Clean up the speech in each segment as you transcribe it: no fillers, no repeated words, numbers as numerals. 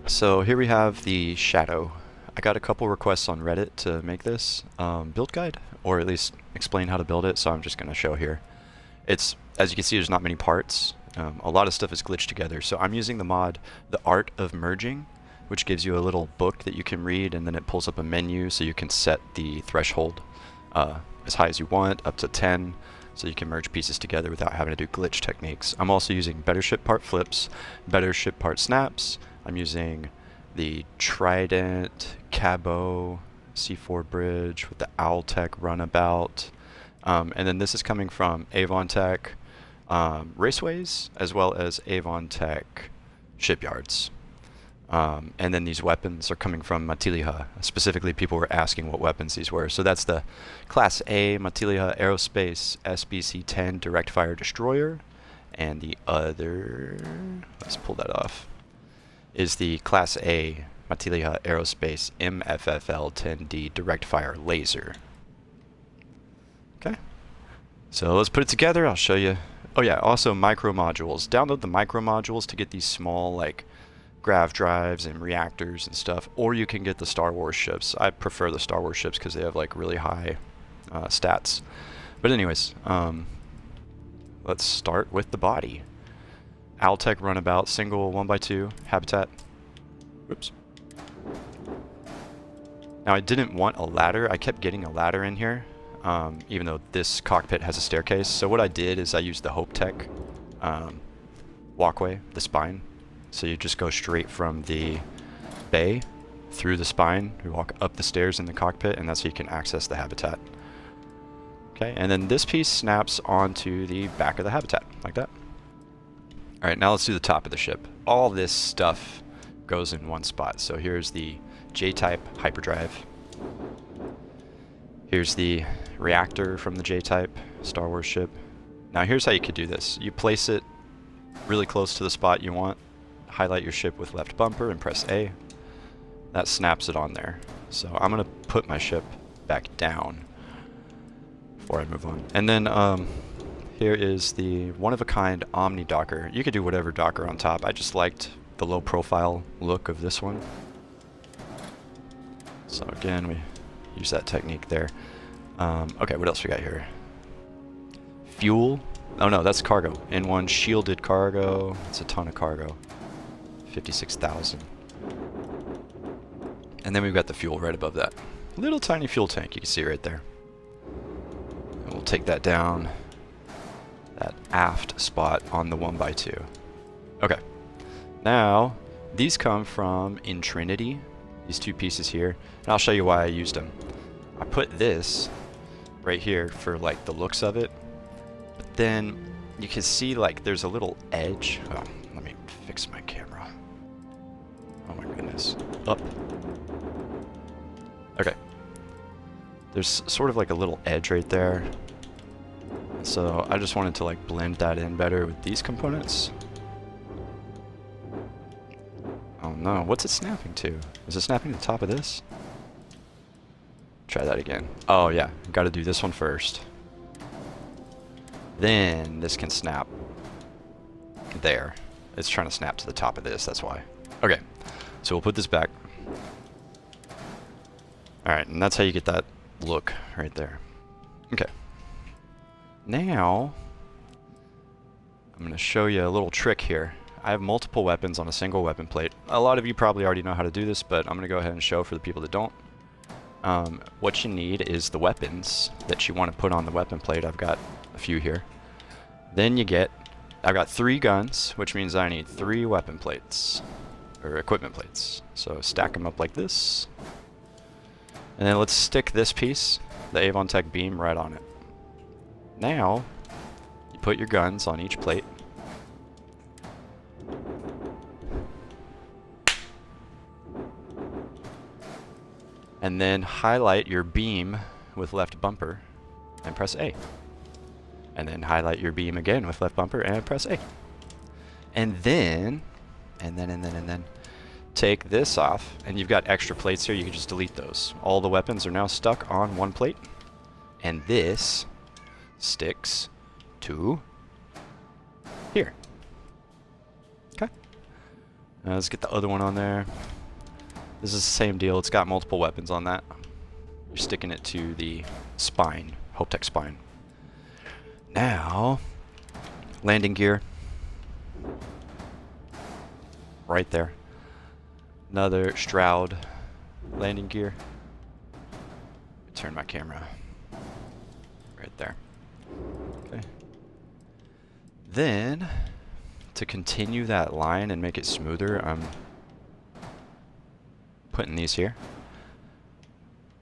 So here we have the shadow. I got a couple requests on Reddit to make this build guide, or at least explain how to build it, so I'm just going to show here. It's, as you can see, there's not many parts. A lot of stuff is glitched together, so I'm using the mod The Art of Merging, which gives you a little book that you can read, and then it pulls up a menu so you can set the threshold as high as you want, up to 10, so you can merge pieces together without having to do glitch techniques. I'm also using better ship part flips, better ship part snaps. I'm using the Trident Cabo C4 bridge with the Owltech runabout. And then this is coming from Avontech Raceways, as well as Avontech Shipyards. And then these weapons are coming from Matiliha. Specifically, people were asking what weapons these were. So that's the Class A Matiliha Aerospace SBC-10 Direct Fire Destroyer. And the other, let's pull that off, is the Class A Matiliha Aerospace MFFL-10D Direct Fire Laser. Okay, so let's put it together. I'll show you. Oh yeah, also micro modules. Download the micro modules to get these small like grav drives and reactors and stuff, or you can get the Star Wars ships. I prefer the Star Wars ships because they have like really high stats. But anyways, let's start with the body. Owltech runabout, single 1x2 habitat. Oops. Now I didn't want a ladder. I kept getting a ladder in here, even though this cockpit has a staircase. So what I did is I used the HopeTech walkway, the spine. So you just go straight from the bay through the spine. You walk up the stairs in the cockpit, and that's how you can access the habitat. Okay, and then this piece snaps onto the back of the habitat, like that. Alright, now let's do the top of the ship. All this stuff goes in one spot. So here's the J-type hyperdrive. Here's the reactor from the J-type Star Wars ship. Now here's how you could do this. You place it really close to the spot you want, highlight your ship with left bumper and press A. That snaps it on there. So I'm going to put my ship back down before I move on. And then here is the one-of-a-kind Omni Docker. You could do whatever Docker on top. I just liked the low-profile look of this one. So again, we use that technique there. Okay, what else we got here? Fuel. Oh no, that's cargo. N1 shielded cargo. It's a ton of cargo. 56,000. And then we've got the fuel right above that. Little tiny fuel tank, you can see right there. And we'll take that down. That aft spot on the 1x2. Okay. Now, these come from Intrinity, these two pieces here, and I'll show you why I used them. I put this right here for like the looks of it, but then you can see like there's a little edge. Oh, let me fix my camera. Oh my goodness. Up. Okay. There's sort of like a little edge right there. So I just wanted to like blend that in better with these components. Oh no, what's it snapping to? Is it snapping to the top of this? Try that again. Oh yeah, got to do this one first. Then this can snap there. It's trying to snap to the top of this, that's why. Okay, so we'll put this back. Alright, and that's how you get that look right there. Okay. Now, I'm going to show you a little trick here. I have multiple weapons on a single weapon plate. A lot of you probably already know how to do this, but I'm going to go ahead and show for the people that don't. What you need is the weapons that you want to put on the weapon plate. I've got a few here. Then you get, I've got 3 guns, which means I need 3 weapon plates, or equipment plates. So stack them up like this. And then let's stick this piece, the Avontech beam, right on it. Now, you put your guns on each plate. And then highlight your beam with left bumper and press A. And then highlight your beam again with left bumper and press A. And then, and then, take this off, and you've got extra plates here. You can just delete those. All the weapons are now stuck on one plate, and this sticks to here. Okay. Let's get the other one on there. This is the same deal. It's got multiple weapons on that. You're sticking it to the spine, Hope-Tech spine. Now, landing gear. Right there. Another Stroud landing gear. Turn my camera. Right there. Okay. Then, to continue that line and make it smoother, I'm putting these here.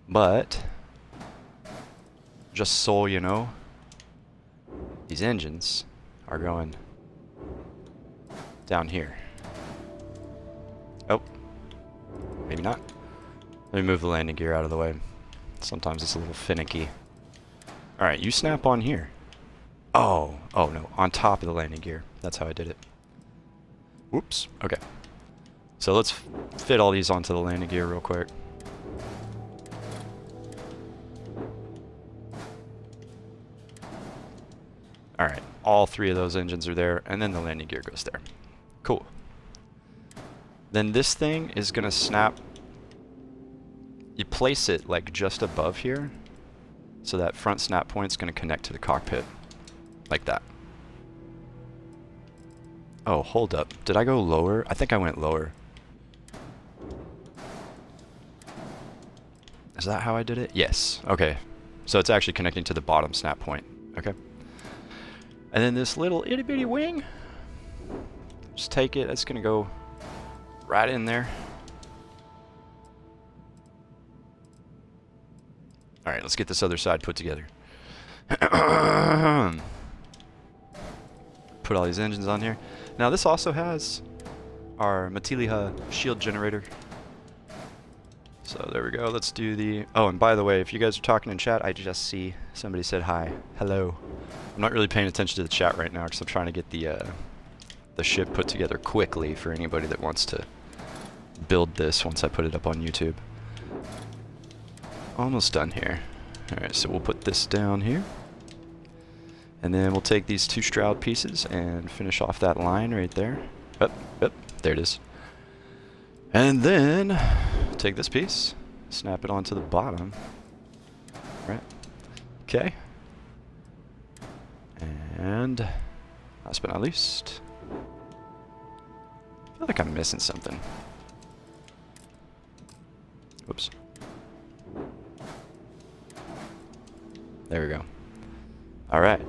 But, just so you know, these engines are going down here. Oh, maybe not. Let me move the landing gear out of the way. Sometimes it's a little finicky. Alright, you snap on here. Oh no, on top of the landing gear. That's how I did it. Whoops, okay. So let's fit all these onto the landing gear real quick. Alright, all three of those engines are there, and then the landing gear goes there. Cool. Then this thing is gonna snap. You place it like just above here, so that front snap point's gonna connect to the cockpit, like that. Oh, hold up. Did I go lower? I think I went lower. Is that how I did it? Yes. Okay. So it's actually connecting to the bottom snap point. Okay. And then this little itty bitty wing, just take it. It's gonna go right in there. Alright, let's get this other side put together. Put all these engines on here. Now this also has our Matiliha shield generator. So there we go. Let's do the... Oh, and by the way, if you guys are talking in chat, I just see somebody said hi. Hello. I'm not really paying attention to the chat right now because I'm trying to get the ship put together quickly for anybody that wants to build this once I put it up on YouTube. Almost done here. Alright, so we'll put this down here. And then we'll take these two Stroud pieces and finish off that line right there. Up, there it is. And then take this piece, snap it onto the bottom. Right. Okay. And last but not least, I feel like I'm missing something. Whoops. There we go. Alright.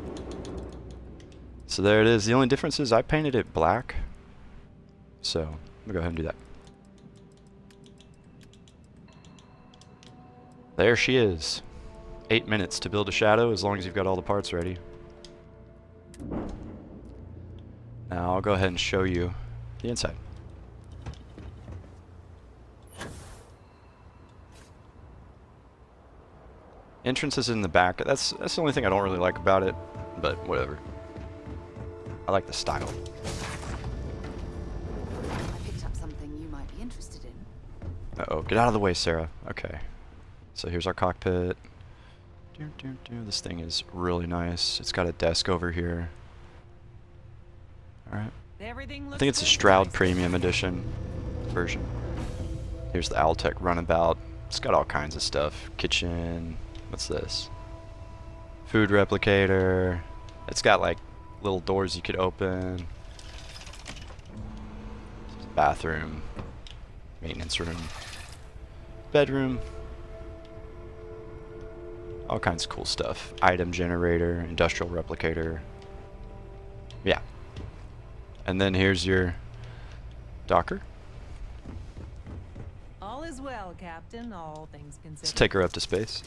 So there it is. The only difference is I painted it black. So, I'm gonna go ahead and do that. There she is. 8 minutes to build a shadow as long as you've got all the parts ready. Now I'll go ahead and show you the inside. Entrance is in the back. That's the only thing I don't really like about it, but whatever. I like the style. I picked up something you might be interested in. Uh-oh, get out of the way, Sarah. Okay. So here's our cockpit. This thing is really nice. It's got a desk over here. Alright. I think it's a Stroud Premium Edition version. Here's the Owltech runabout. It's got all kinds of stuff. Kitchen. What's this? Food replicator. It's got like little doors you could open. Bathroom. Maintenance room. Bedroom. All kinds of cool stuff. Item generator. Industrial replicator. Yeah. And then here's your docker. All is well, Captain, all things considered. Let's take her up to space.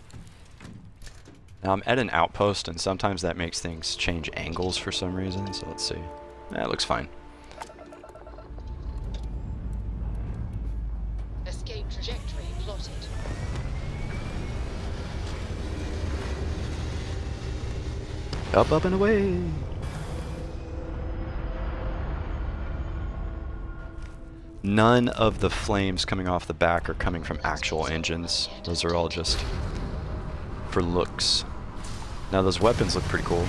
Now I'm at an outpost, and sometimes that makes things change angles for some reason, so let's see. That looks fine. Escape trajectory plotted. Up, and away! None of the flames coming off the back are coming from actual engines. Those are all just for looks. Now those weapons look pretty cool.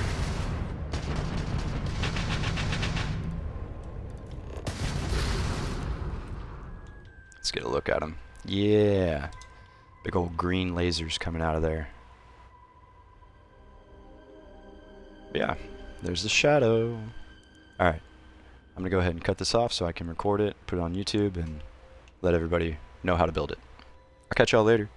Let's get a look at them. Yeah. Big old green lasers coming out of there. Yeah, there's the shadow. Alright, I'm going to go ahead and cut this off so I can record it, put it on YouTube, and let everybody know how to build it. I'll catch y'all later.